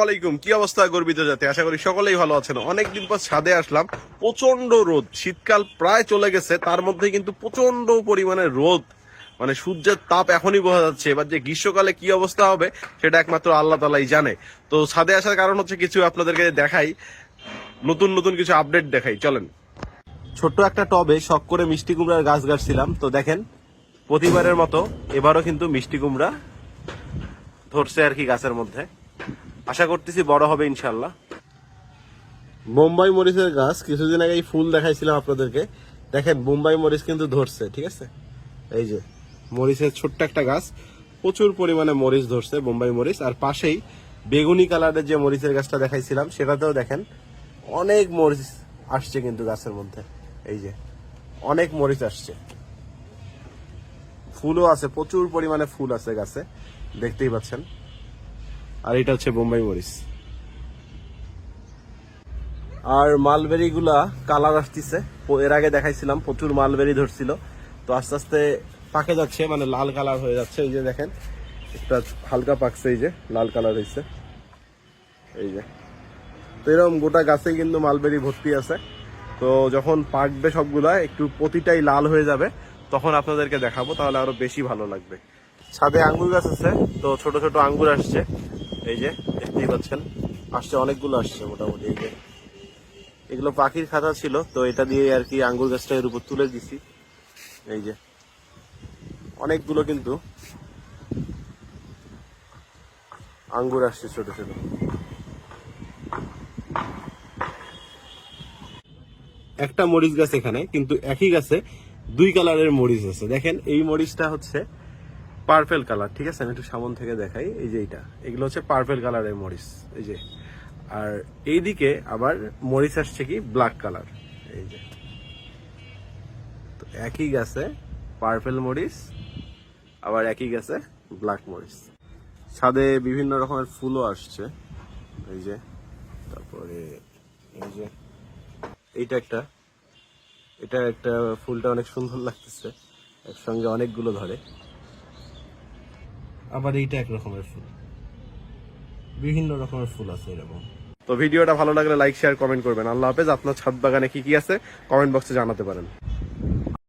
আলাইকুম, কি অবস্থা গর্বিত জাতি? আশা করি সকলেই ভালো আছেন। অনেকদিন পর ছাদে আসলাম। প্রচন্ড রোদ, শীতকাল প্রায় চলে গেছে, তার মধ্যে কিন্তু প্রচন্ড পরিমাণে রোদ, মানে সূর্যের তাপ এখনই বোঝা যাচ্ছে। এবার যে গ্রীষ্মকালে কি অবস্থা হবে সেটা একমাত্র আল্লাহ তাআলাই জানে। তো ছাদে আসার কারণ হচ্ছে কিছু আপনাদেরকে দেখাই, নতুন নতুন কিছু আপডেট দেখাই, চলেন। ছোট্ট একটা টবে শখ করে মিষ্টি কুমড়ার গাছ গাছছিলাম, তো দেখেন প্রতিবারের মতো এবারও কিন্তু মিষ্টি কুমড়া ধরছে আর কি গাছের মধ্যে। আশা করতেছি বড় হবে ইনশাল্লাহ। বোম্বাই মরিচের গাছ কিছুদিন আগে ফুল দেখাইছিলাম আপনাদেরকে, দেখেন বোম্বাই মরিচ কিন্তু ধরছে, ঠিক আছে। এই যে মরিচের ছোট্ট একটা গাছ, প্রচুর পরিমাণে মরিচ ধরছে বোম্বাই মরিচ। আর পাশেই বেগুনি কালারের যে মরিচের গাছটা দেখাইছিলাম সেটাতেও দেখেন অনেক মরিচ আসছে কিন্তু গাছের মধ্যে। এই যে অনেক মরিচ আসছে, ফুলও আছে, প্রচুর পরিমাণে ফুল আছে গাছে, দেখতেই পাচ্ছেন। আর এটা হচ্ছে বোম্বাই মরিচ। আর মালবেরি গুলা কালার আসতেছে, এর আগে দেখাইছিলাম প্রচুর মালবেরি ধরছিল, তো আস্তে আস্তে পাকে যাচ্ছে, মানে লাল কালার হয়ে যাচ্ছে। এই যে দেখেন একটা হালকা পাকছে, এই যে লাল কালার হয়েছে, এই যে। তো এরকম গোটা গাছে কিন্তু মালবেরি ভর্তি আছে। তো যখন পাকবে সবগুলা, একটু প্রতিটাই লাল হয়ে যাবে, তখন আপনাদেরকে দেখাবো, তাহলে আরো বেশি ভালো লাগবে। ছাদে আঙ্গুর গাছ আছে, তো ছোট ছোট আঙ্গুর আসছে, এই যে দেখতেই পাচ্ছেন, আসছে অনেকগুলো আসছে মোটামুটি। এই যে এগুলো পাখির খাতা ছিল, তো এটা দিয়ে আর কি আঙ্গুর গাছটা এর উপর তুলে দিছি। এই যে অনেকগুলো কিন্তু আঙ্গুর আসছে ছোট ছোট। একটা মরিচ গাছ এখানে, কিন্তু একই গাছে দুই কালারের মরিচ আছে। দেখেন এই মরিচটা হচ্ছে পার্পেল কালার, ঠিক আছে। আমি একটু সামনে থেকে দেখাই, এই যে এগুলো হচ্ছে পার্পেল কালারের মরিচ, এই যে। আর এইদিকে আবার মরিচ আসছে কি ব্ল্যাক কালার, এই যে। তো একই গাছে পার্পেল মরিচ, আবার একই গাছে ব্ল্যাক মরিচ। ছাদে বিভিন্ন রকমের ফুলও আসছে, এই যে। তারপরে এই যে এটা একটা ফুলটা অনেক সুন্দর লাগতেছে, একসঙ্গে অনেকগুলো ধরে। আবার এইটা এক রকমের ফুল, বিভিন্ন রকমের ফুল আছে এরকম। তো ভিডিওটা ভালো লাগলে লাইক শেয়ার কমেন্ট করবেন। আল্লাহ হাফেজ। আপনার ছাদ বাগানে কি কি আছে কমেন্ট বক্সে জানাতে পারেন।